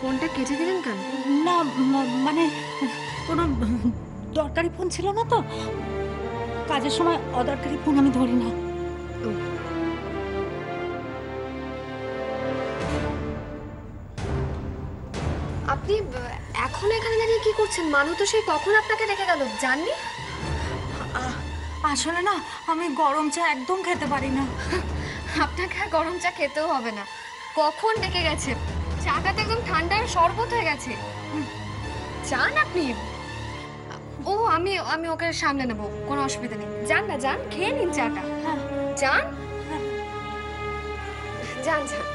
ফোনটা কেটে দিলেন কেন? না মানে কোনো দরকারি ফোন ছিল না তো, কাজের সময় অদরকারি ফোন আমি ধরি না। আপনি এখন এখানে দাঁড়িয়ে কি করছেন? মানু তো সেই কখন আপনাকে রেখে গেল, জাননি? আসলে না আমি গরম চা একদম খেতে পারি না। আপনাকে আর গরম চা খেতেও হবে না, কখন ডেকে গেছে। চাটা তো একদম ঠান্ডা আর শরবত হয়ে গেছে। যান আপনি। ও আমি আমি ওকে সামলে নেবো, কোনো অসুবিধা নেই। যান না, যান, খেয়ে নিন চাটা। হ্যাঁ যান যান যান।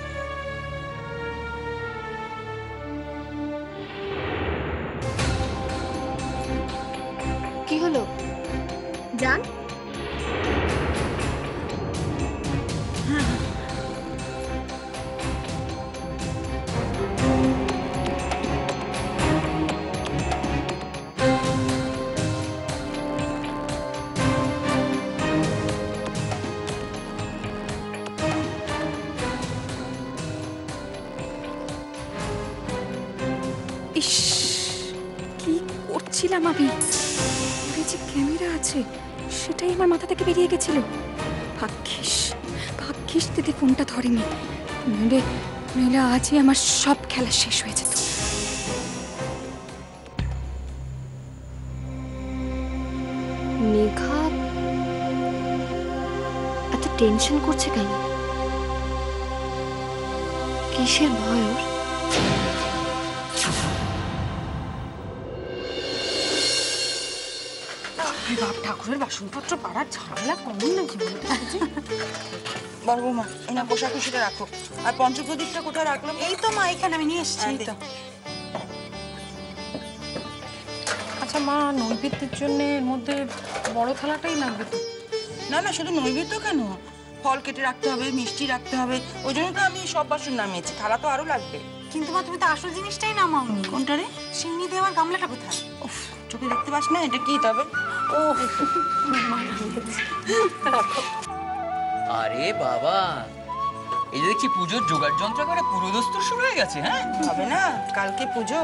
কি হলো? যান। ইস, কি করছিলাম আমি? ঘরে যে ক্যামেরা আছে সেটাই আমার মাথা থেকে বেরিয়ে গেছিল। ভাগ্যিস ভাগ্যিস দিদি ফোনটা ধরেনি, নইলে নইলে আজই আমার সব খেলা শেষ হয়ে যেত। মেঘা এত টেনশন করছে কেন? কিসের ভয় ওর? বাপ ঠাকুরের বাসনপত্র পাড়ার ঝামেলা কমই না জীবনে। বড় বৌমা এনা কোষাকুষিটা রাখো, আর পঞ্চপ্রদীপটা কোথায় রাখলাম? এই তো মা, এখানে আমি নিয়ে এসেছি। এই তো। আচ্ছা মা, নৈবেদ্যের জন্য এর মধ্যে বড় থালাটাই লাগবে তো? না না, শুধু নৈবেদ্য কেন, ফল কেটে রাখতে হবে, মিষ্টি রাখতে হবে, ওই জন্য তো আমি সব বাসন নামিয়েছি। থালা তো আরো লাগবে। কিন্তু মা তুমি তো আসল জিনিসটাই নামাওনি। কোনটা রে? সিন্নি দেওয়ার গামলাটা কোথায়? উফ, চোখে দেখতে পাস না এটা কি তবে? ও আরে বাবা, এই যে দেখছি পুজোর জোগাড় যন্ত্র করে পুরো দস্তুর শুরু হয়ে গেছে। হ্যাঁ, হবে না, কালকে পুজো।